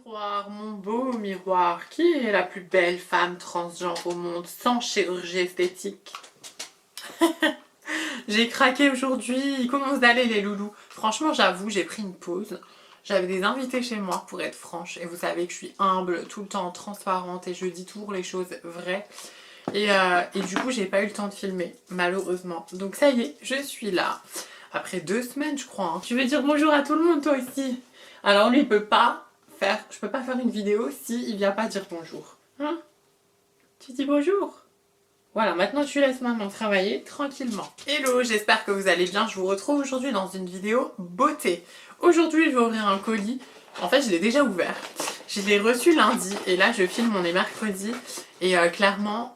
Miroir, mon beau miroir, qui est la plus belle femme transgenre au monde sans chirurgie esthétique? J'ai craqué aujourd'hui, comment vous allez les loulous? Franchement j'avoue j'ai pris une pause, j'avais des invités chez moi pour être franche et vous savez que je suis humble, tout le temps transparente et je dis toujours les choses vraies et du coup j'ai pas eu le temps de filmer malheureusement. Donc ça y est, je suis là, après 2 semaines je crois. Tu veux dire bonjour à tout le monde toi aussi? Alors lui il peut pas faire, je peux pas faire une vidéo si il vient pas dire bonjour. Hein? Tu dis bonjour? Voilà, maintenant tu laisses maman travailler tranquillement. Hello, j'espère que vous allez bien. Je vous retrouve aujourd'hui dans une vidéo beauté. Aujourd'hui, je vais ouvrir un colis. En fait, je l'ai déjà ouvert. Je l'ai reçu lundi et là, je filme, on est mercredi. Et clairement,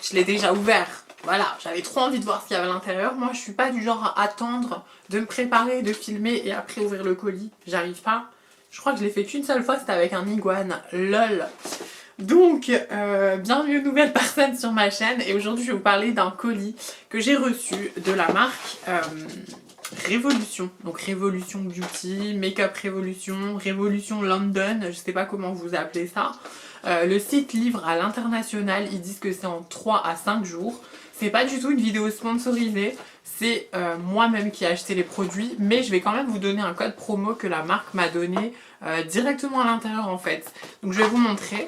je l'ai déjà ouvert. Voilà, j'avais trop envie de voir ce qu'il y avait à l'intérieur. Moi, je suis pas du genre à attendre de me préparer, de filmer et après ouvrir le colis. J'arrive pas. Je crois que je l'ai fait qu'une seule fois, c'était avec un iguane. LOL. Donc, bienvenue aux nouvelles personnes sur ma chaîne et aujourd'hui je vais vous parler d'un colis que j'ai reçu de la marque Révolution. Donc Révolution Beauty, Make-up Révolution, Révolution London, je sais pas comment vous appelez ça. Le site livre à l'international, ils disent que c'est en 3 à 5 jours. C'est pas du tout une vidéo sponsorisée, c'est moi-même qui ai acheté les produits, mais je vais quand même vous donner un code promo que la marque m'a donné directement à l'intérieur en fait. Donc je vais vous montrer.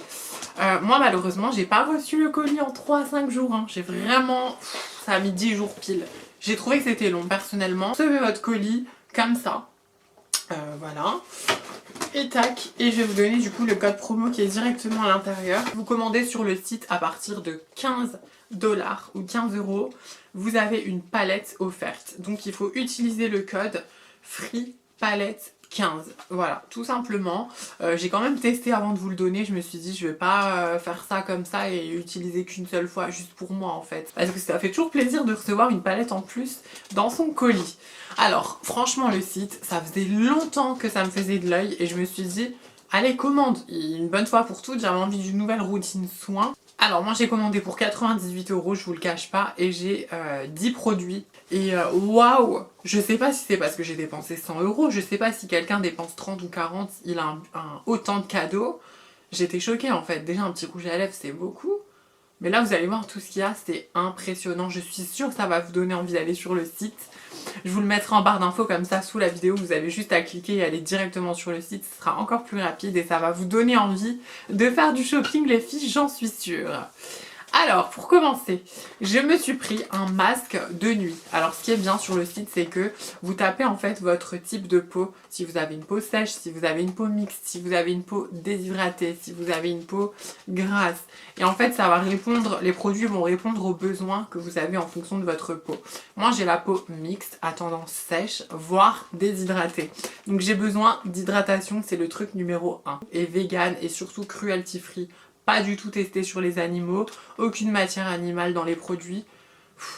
Moi malheureusement j'ai pas reçu le colis en 3 à 5 jours, hein. J'ai vraiment... ça a mis 10 jours pile. J'ai trouvé que c'était long personnellement. Recevez votre colis comme ça. Voilà. Et tac. Et je vais vous donner du coup le code promo qui est directement à l'intérieur. Vous commandez sur le site à partir de 15 $ ou 15 €. Vous avez une palette offerte. Donc il faut utiliser le code Free Palette 15, voilà, tout simplement. J'ai quand même testé avant de vous le donner, je me suis dit je vais pas faire ça comme ça et utiliser qu'une seule fois juste pour moi en fait. Parce que ça fait toujours plaisir de recevoir une palette en plus dans son colis. Alors franchement le site, ça faisait longtemps que ça me faisait de l'œil et je me suis dit allez commande, une bonne fois pour toutes, j'avais envie d'une nouvelle routine soin. Alors moi j'ai commandé pour 98 €, je vous le cache pas, et j'ai 10 produits. Et waouh, je sais pas si c'est parce que j'ai dépensé 100 €, je sais pas si quelqu'un dépense 30 ou 40, il a autant de cadeaux. J'étais choquée en fait, déjà un petit rouge à lèvres c'est beaucoup. Mais là vous allez voir tout ce qu'il y a, c'est impressionnant, je suis sûre que ça va vous donner envie d'aller sur le site. Je vous le mettrai en barre d'infos comme ça sous la vidéo, vous avez juste à cliquer et aller directement sur le site, ce sera encore plus rapide et ça va vous donner envie de faire du shopping les filles, j'en suis sûre. Alors, pour commencer, je me suis pris un masque de nuit. Alors, ce qui est bien sur le site, c'est que vous tapez en fait votre type de peau. Si vous avez une peau sèche, si vous avez une peau mixte, si vous avez une peau déshydratée, si vous avez une peau grasse. Et en fait, ça va répondre, les produits vont répondre aux besoins que vous avez en fonction de votre peau. Moi, j'ai la peau mixte, à tendance sèche, voire déshydratée. Donc, j'ai besoin d'hydratation, c'est le truc numéro 1. Et vegan et surtout cruelty free. Pas du tout testé sur les animaux, aucune matière animale dans les produits.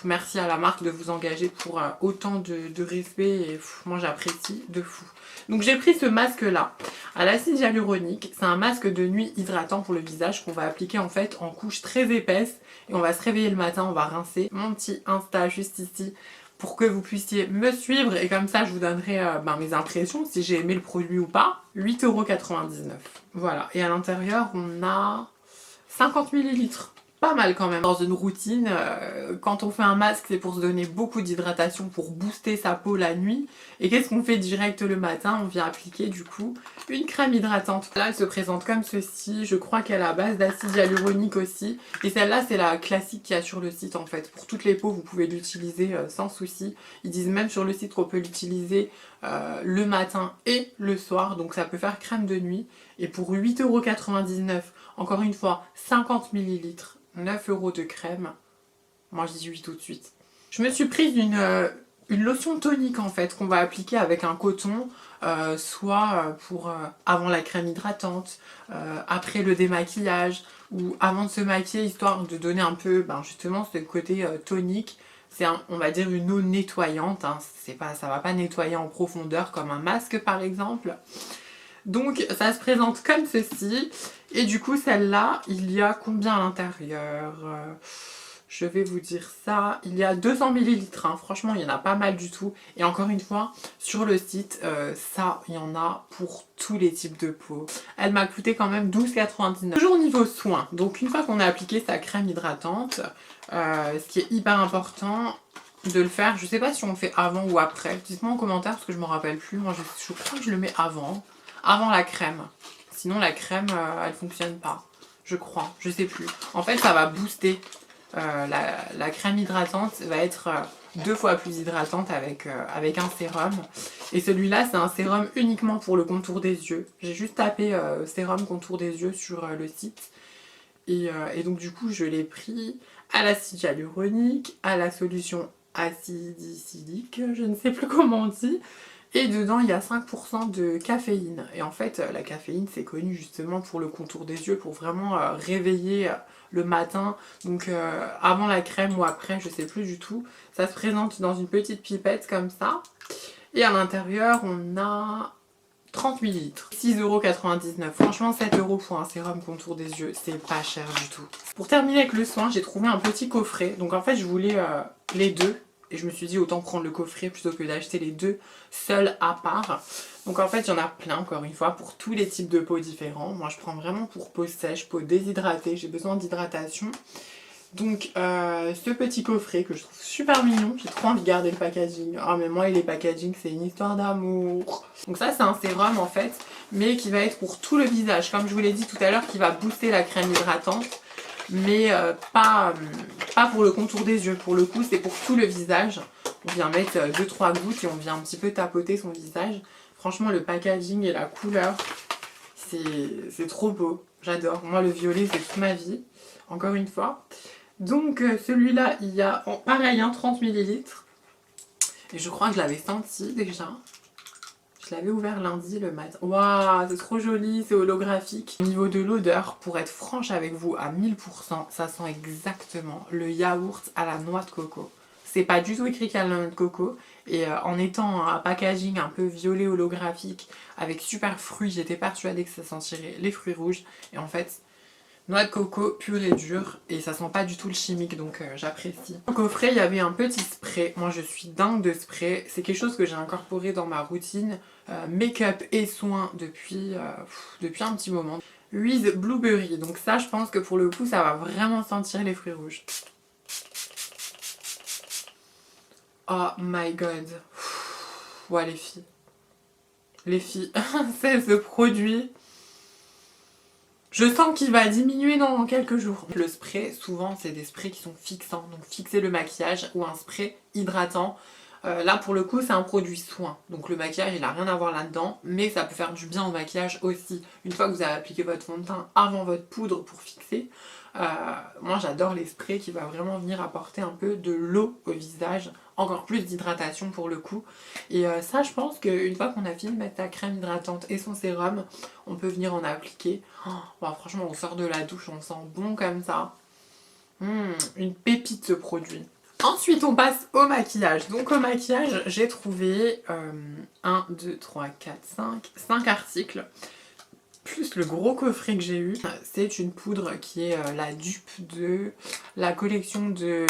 Merci à la marque de vous engager pour autant de respect et moi j'apprécie de fou. Donc j'ai pris ce masque là à l'acide hyaluronique, c'est un masque de nuit hydratant pour le visage qu'on va appliquer en fait en couche très épaisse et on va se réveiller le matin, on va rincer. Mon petit Insta juste ici pour que vous puissiez me suivre et comme ça je vous donnerai mes impressions si j'ai aimé le produit ou pas. 8,99 €. Voilà, et à l'intérieur on a 50 ml, pas mal quand même. Dans une routine, quand on fait un masque, c'est pour se donner beaucoup d'hydratation, pour booster sa peau la nuit. Et qu'est-ce qu'on fait direct le matin? On vient appliquer du coup une crème hydratante. Là, elle se présente comme ceci. Je crois qu'elle est à base d'acide hyaluronique aussi. Et celle-là, c'est la classique qu'il y a sur le site en fait. Pour toutes les peaux, vous pouvez l'utiliser sans souci. Ils disent même sur le site qu'on peut l'utiliser le matin et le soir. Donc ça peut faire crème de nuit. Et pour 8,99 €, encore une fois, 50 ml, 9 € de crème. Moi je dis oui tout de suite. Je me suis prise une lotion tonique en fait qu'on va appliquer avec un coton, soit pour avant la crème hydratante, après le démaquillage ou avant de se maquiller, histoire de donner un peu justement ce côté tonique. C'est on va dire une eau nettoyante, hein. Ça va pas nettoyer en profondeur comme un masque par exemple. Donc ça se présente comme ceci. Et du coup celle-là, il y a combien à l'intérieur? Je vais vous dire ça. Il y a 200 millilitres. Hein. Franchement, il y en a pas mal du tout. Et encore une fois, sur le site, ça, il y en a pour tous les types de peau. Elle m'a coûté quand même 12,99 €. Toujours niveau soins. Donc, une fois qu'on a appliqué sa crème hydratante, ce qui est hyper important de le faire, je sais pas si on le fait avant ou après. Dites-moi en commentaire parce que je me rappelle plus. Moi, je crois que je le mets avant. Avant la crème. Sinon, la crème, elle fonctionne pas. Je crois. Je sais plus. En fait, ça va booster. La crème hydratante va être 2 fois plus hydratante avec un sérum. Et celui-là, c'est un sérum uniquement pour le contour des yeux. J'ai juste tapé sérum contour des yeux sur le site. Et donc du coup, je l'ai pris à l'acide hyaluronique, à la solution acidicylique, je ne sais plus comment on dit. Et dedans, il y a 5% de caféine. Et en fait, la caféine, c'est connu justement pour le contour des yeux, pour vraiment réveiller le matin. Donc avant la crème ou après, je sais plus du tout. Ça se présente dans une petite pipette comme ça. Et à l'intérieur, on a 30 millilitres. 6,99 €. Franchement, 7 € pour un sérum contour des yeux, c'est pas cher du tout. Pour terminer avec le soin, j'ai trouvé un petit coffret. Donc en fait, je voulais les deux. Et je me suis dit autant prendre le coffret plutôt que d'acheter les deux seuls à part. Donc en fait, il y en a plein, encore une fois, pour tous les types de peau différents. Moi, je prends vraiment pour peau sèche, peau déshydratée. J'ai besoin d'hydratation. Donc ce petit coffret que je trouve super mignon, j'ai trop envie de garder le packaging. Ah mais moi et les packaging c'est une histoire d'amour. Donc ça c'est un sérum en fait, mais qui va être pour tout le visage. Comme je vous l'ai dit tout à l'heure, qui va booster la crème hydratante. Mais pas pour le contour des yeux. Pour le coup c'est pour tout le visage. On vient mettre 2-3 gouttes et on vient un petit peu tapoter son visage. Franchement le packaging et la couleur, c'est trop beau. J'adore. Moi le violet c'est toute ma vie. Encore une fois. Donc celui-là, il y a pareil, 30 millilitres. Et je crois que je l'avais senti déjà. Je l'avais ouvert lundi le matin. Waouh, c'est trop joli, c'est holographique. Au niveau de l'odeur, pour être franche avec vous, à 1000%, ça sent exactement le yaourt à la noix de coco. C'est pas du tout écrit qu'il y a la noix de coco. Et en étant un packaging un peu violet holographique, avec super fruits, j'étais persuadée que ça sentirait les fruits rouges. Et en fait... noix de coco pure et dure et ça sent pas du tout le chimique donc j'apprécie. Dans le coffret il y avait un petit spray, moi je suis dingue de spray, c'est quelque chose que j'ai incorporé dans ma routine make-up et soins depuis un petit moment. With Blueberry, donc ça je pense que pour le coup ça va vraiment sentir les fruits rouges. Oh my god, ouais les filles, c'est ce produit. Je sens qu'il va diminuer dans quelques jours. Le spray, souvent, c'est des sprays qui sont fixants. Donc fixer le maquillage ou un spray hydratant. Là, pour le coup, c'est un produit soin. Donc le maquillage, il n'a rien à voir là-dedans. Mais ça peut faire du bien au maquillage aussi. Une fois que vous avez appliqué votre fond de teint avant votre poudre pour fixer. Moi, j'adore les sprays qui vont vraiment venir apporter un peu de l'eau au visage. Encore plus d'hydratation pour le coup. Et ça, je pense qu'une fois qu'on a fini de mettre sa crème hydratante et son sérum, on peut venir en appliquer. Oh, bah, franchement, on sort de la douche, on sent bon comme ça. Une pépite ce produit. Ensuite, on passe au maquillage. Donc au maquillage, j'ai trouvé 1, 2, 3, 4, 5 articles. Plus le gros coffret que j'ai eu. C'est une poudre qui est la dupe de la collection de...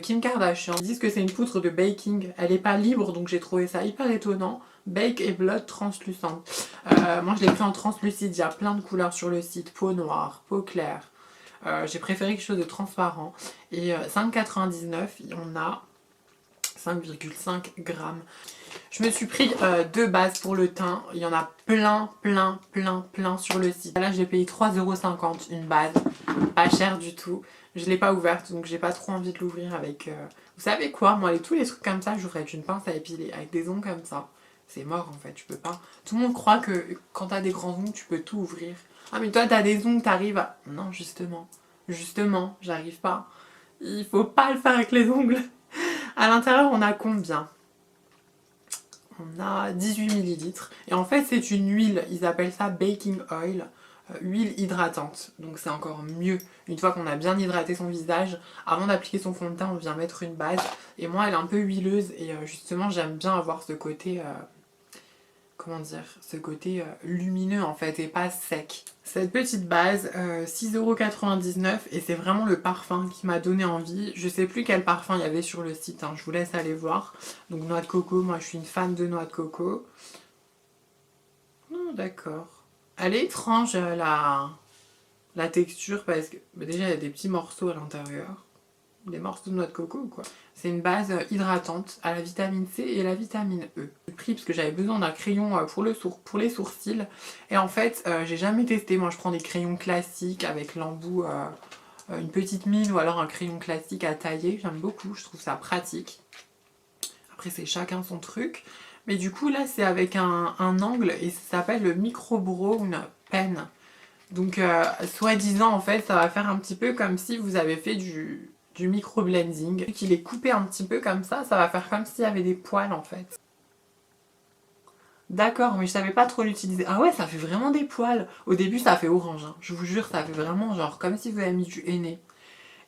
Kim Kardashian. Ils disent que c'est une poudre de baking. Elle n'est pas libre, donc j'ai trouvé ça hyper étonnant. Bake et Blood translucente. Moi, je l'ai pris en translucide. Il y a plein de couleurs sur le site. Peau noire, peau claire. J'ai préféré quelque chose de transparent. Et 5,99, on a 5,5 grammes. Je me suis pris 2 bases pour le teint. Il y en a plein sur le site. Là, j'ai payé 3,50 € une base. Pas cher du tout. Je ne l'ai pas ouverte, donc j'ai pas trop envie de l'ouvrir avec... Vous savez quoi, moi, tous les trucs comme ça, j'ouvrais avec une pince à épiler. Avec des ongles comme ça. C'est mort, en fait, tu peux pas. Tout le monde croit que quand t'as des grands ongles, tu peux tout ouvrir. Ah, mais toi, t'as des ongles, t'arrives à... Non, justement. Justement, j'arrive pas. Il faut pas le faire avec les ongles. À l'intérieur, on a combien ? On a 18 millilitres. Et en fait, c'est une huile. Ils appellent ça baking oil. Huile hydratante. Donc c'est encore mieux. Une fois qu'on a bien hydraté son visage, avant d'appliquer son fond de teint, on vient mettre une base. Et moi, elle est un peu huileuse. Et justement, j'aime bien avoir ce côté comment dire, ce côté lumineux en fait et pas sec. Cette petite base, 6,99 € et c'est vraiment le parfum qui m'a donné envie. Je sais plus quel parfum il y avait sur le site, hein, je vous laisse aller voir. Donc noix de coco, moi je suis une fan de noix de coco. Oh, d'accord. Elle est étrange la texture parce que bah, déjà il y a des petits morceaux à l'intérieur. Des morceaux de noix de coco quoi. C'est une base hydratante à la vitamine C et la vitamine E. J'ai pris parce que j'avais besoin d'un crayon pour les sourcils. Et en fait, j'ai jamais testé. Moi, je prends des crayons classiques avec l'embout, une petite mine ou alors un crayon classique à tailler. J'aime beaucoup, je trouve ça pratique. Après, c'est chacun son truc. Mais du coup, là, c'est avec un angle et ça s'appelle le Micro Brown Pen. Donc, soi-disant, en fait, ça va faire un petit peu comme si vous avez fait du micro-blending. Vu qu'il est coupé un petit peu comme ça va faire comme s'il y avait des poils, en fait. D'accord, mais je savais pas trop l'utiliser. Ah ouais, ça fait vraiment des poils. Au début, ça fait orange, hein. Je vous jure, ça fait vraiment genre comme si vous avez mis du henné.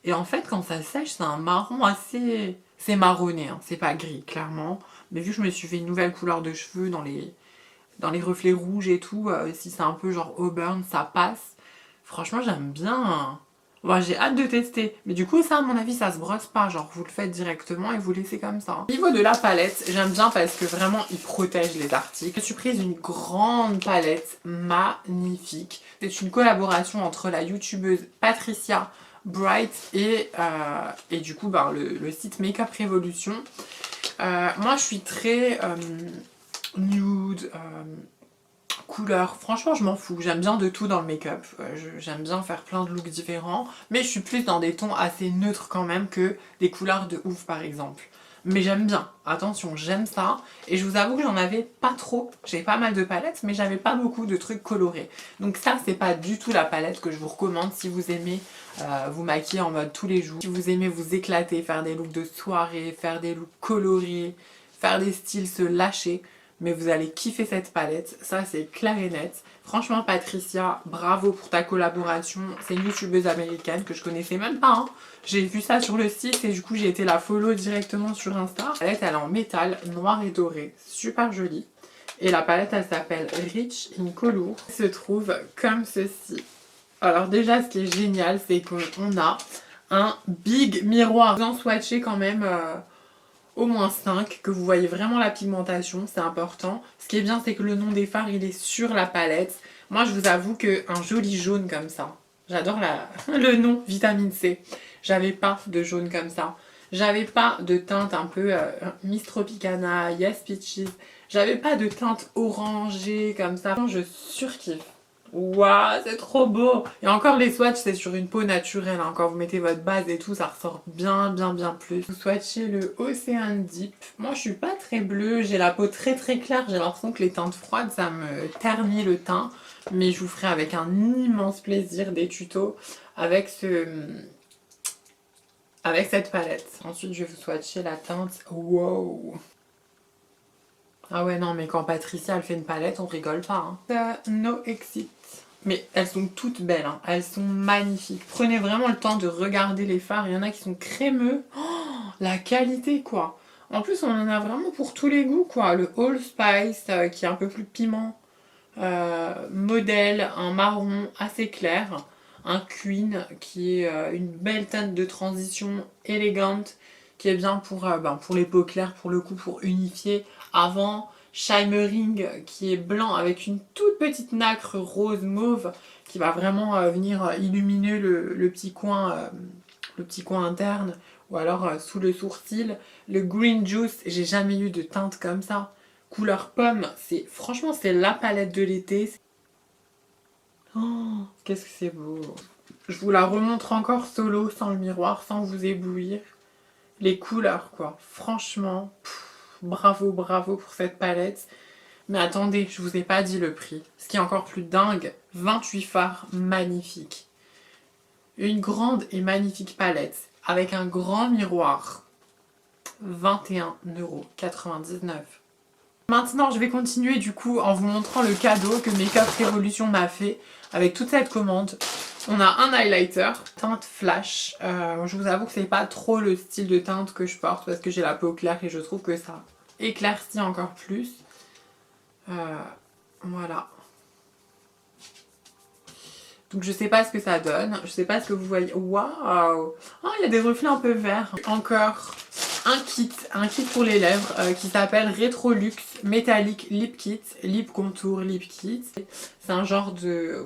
Et en fait, quand ça sèche, c'est un marron assez... C'est marronné, hein. C'est pas gris, clairement. Mais vu que je me suis fait une nouvelle couleur de cheveux dans les reflets rouges et tout, si c'est un peu genre auburn, ça passe. Franchement, j'aime bien. Moi, j'ai hâte de tester. Mais du coup, ça, à mon avis, ça se brosse pas. Genre, vous le faites directement et vous laissez comme ça. Au niveau de la palette, j'aime bien parce que vraiment, il protège les articles. Je suis prise une grande palette magnifique. C'est une collaboration entre la youtubeuse Patricia Bright et du coup, ben, le site Makeup Revolution. Moi, je suis très nude, couleur, franchement je m'en fous, j'aime bien de tout dans le make-up, j'aime bien faire plein de looks différents, mais je suis plus dans des tons assez neutres quand même que des couleurs de ouf par exemple. Mais j'aime bien, attention, j'aime ça, et je vous avoue que j'en avais pas trop, j'ai pas mal de palettes, mais j'avais pas beaucoup de trucs colorés. Donc ça c'est pas du tout la palette que je vous recommande si vous aimez vous maquiller en mode tous les jours, si vous aimez vous éclater, faire des looks de soirée, faire des looks colorés, faire des styles se lâcher. Mais vous allez kiffer cette palette, ça c'est clair et net. Franchement Patricia, bravo pour ta collaboration. C'est une youtubeuse américaine que je connaissais même pas. Hein. J'ai vu ça sur le site et du coup j'ai été la follow directement sur Insta. La palette elle est en métal, noir et doré, super jolie. Et la palette elle s'appelle Rich in Color. Elle se trouve comme ceci. Alors déjà ce qui est génial c'est qu'on a un big miroir. Vous en swatchez quand même... au moins 5, que vous voyez vraiment la pigmentation, c'est important. Ce qui est bien, c'est que le nom des fards, il est sur la palette. Moi, je vous avoue qu'un joli jaune comme ça, j'adore le nom vitamine C. J'avais pas de jaune comme ça. J'avais pas de teinte un peu Miss Tropicana, Yes Peaches. J'avais pas de teinte orangée comme ça. Je surkiffe. Waouh, c'est trop beau! Et encore les swatchs, c'est sur une peau naturelle. Hein. Quand vous mettez votre base et tout, ça ressort bien plus. Vous swatchez le Ocean Deep. Moi, je suis pas très bleue. J'ai la peau très claire. J'ai l'impression que les teintes froides, ça me ternit le teint. Mais je vous ferai avec un immense plaisir des tutos avec cette palette. Ensuite, je vais vous swatcher la teinte Wow! Ah ouais, non, mais quand Patricia, elle fait une palette, on rigole pas. Hein. No Exit. Mais elles sont toutes belles, hein. Elles sont magnifiques. Prenez vraiment le temps de regarder les fards. Il y en a qui sont crémeux. Oh, la qualité, quoi. En plus, on en a vraiment pour tous les goûts, quoi. Le Allspice, qui est un peu plus piment. Modèle, un marron assez clair. Un Queen, qui est une belle teinte de transition élégante, qui est bien pour les peaux claires, pour le coup, pour unifier. Avant, Shimmering qui est blanc avec une toute petite nacre rose mauve qui va vraiment venir illuminer le petit coin interne ou alors sous le sourcil. Le Green Juice, j'ai jamais eu de teinte comme ça. Couleur pomme, franchement c'est la palette de l'été. Oh, qu'est-ce que c'est beau. Je vous la remontre encore solo, sans le miroir, sans vous éblouir. Les couleurs quoi, franchement... Bravo pour cette palette. Mais attendez, je vous ai pas dit le prix. Ce qui est encore plus dingue, 28 fards magnifiques. Une grande et magnifique palette avec un grand miroir. 21,99 €. Maintenant, je vais continuer du coup en vous montrant le cadeau que Makeup Revolution m'a fait avec toute cette commande. On a un highlighter, teinte flash. Je vous avoue que c'est pas trop le style de teinte que je porte parce que j'ai la peau claire et je trouve que ça éclaircit encore plus. Voilà. Donc je sais pas ce que ça donne, je sais pas ce que vous voyez. Waouh! Oh, il y a des reflets un peu verts. Encore un kit pour les lèvres qui s'appelle Retrolux Metallic Lip Kit, Lip Contour Lip Kit. C'est un genre de...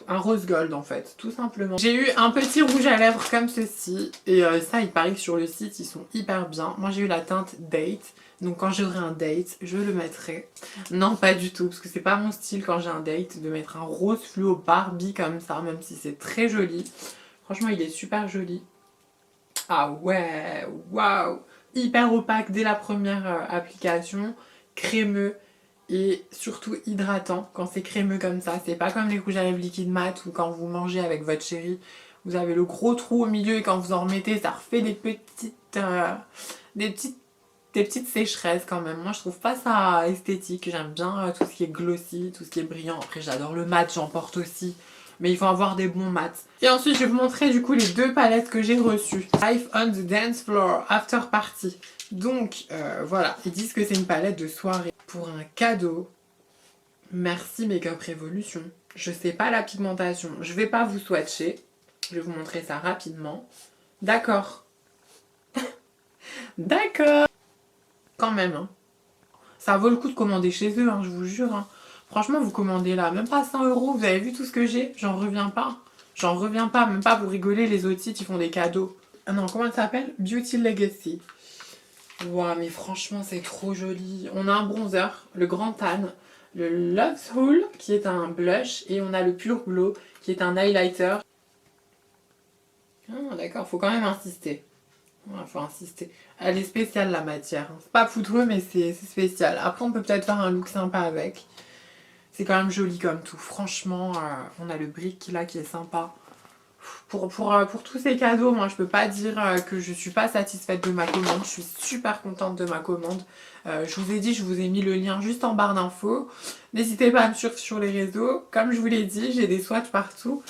un rose gold en fait, tout simplement. J'ai eu un petit rouge à lèvres comme ceci et ça il paraît que sur le site ils sont hyper bien. Moi j'ai eu la teinte Date. Donc quand j'aurai un date, je le mettrai. Non, pas du tout, parce que c'est pas mon style quand j'ai un date de mettre un rose fluo Barbie comme ça, même si c'est très joli. Franchement, il est super joli. Ah ouais, waouh! Hyper opaque dès la première application, crémeux et surtout hydratant quand c'est crémeux comme ça. C'est pas comme les rouges à lèvres liquides mat ou quand vous mangez avec votre chéri, vous avez le gros trou au milieu et quand vous en remettez, ça refait des petites sécheresses quand même. Moi je trouve pas ça esthétique. J'aime bien tout ce qui est glossy, tout ce qui est brillant. Après j'adore le mat, j'en porte aussi. Mais il faut avoir des bons mats. Et ensuite je vais vous montrer du coup les deux palettes que j'ai reçues. Life on the Dance Floor After Party. Donc voilà, ils disent que c'est une palette de soirée. Pour un cadeau, merci Makeup Revolution. Je sais pas la pigmentation, je vais pas vous swatcher. Je vais vous montrer ça rapidement. D'accord. D'accord. Quand même, hein. Ça vaut le coup de commander chez eux, hein, je vous jure. Hein. Franchement, vous commandez là, même pas 100 €, vous avez vu tout ce que j'ai? J'en reviens pas. J'en reviens pas, même pas vous rigoler, les autres sites, ils font des cadeaux. Ah non, comment ça s'appelle? Beauty Legacy. Waouh, mais franchement, c'est trop joli. On a un bronzer, le Grand Tan, le Love's Hole, qui est un blush, et on a le Pure Glow, qui est un highlighter. Ah, d'accord, faut quand même insister. Ouais, faut insister. Elle est spéciale la matière. C'est pas poudreux mais c'est spécial. Après on peut peut-être faire un look sympa avec. C'est quand même joli comme tout. Franchement, on a le brick là qui est sympa. Pour tous ces cadeaux, moi je peux pas dire que je suis pas satisfaite de ma commande. Je suis super contente de ma commande. Je vous ai dit, je vous ai mis le lien juste en barre d'infos. N'hésitez pas à me suivre sur les réseaux. Comme je vous l'ai dit, j'ai des swatchs partout.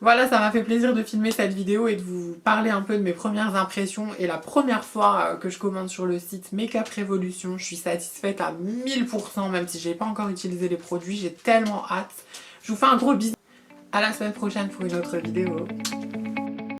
Voilà, ça m'a fait plaisir de filmer cette vidéo et de vous parler un peu de mes premières impressions. Et la première fois que je commande sur le site Makeup Revolution, je suis satisfaite à 1000%, même si j'ai pas encore utilisé les produits, j'ai tellement hâte. Je vous fais un gros bisou. À la semaine prochaine pour une autre vidéo.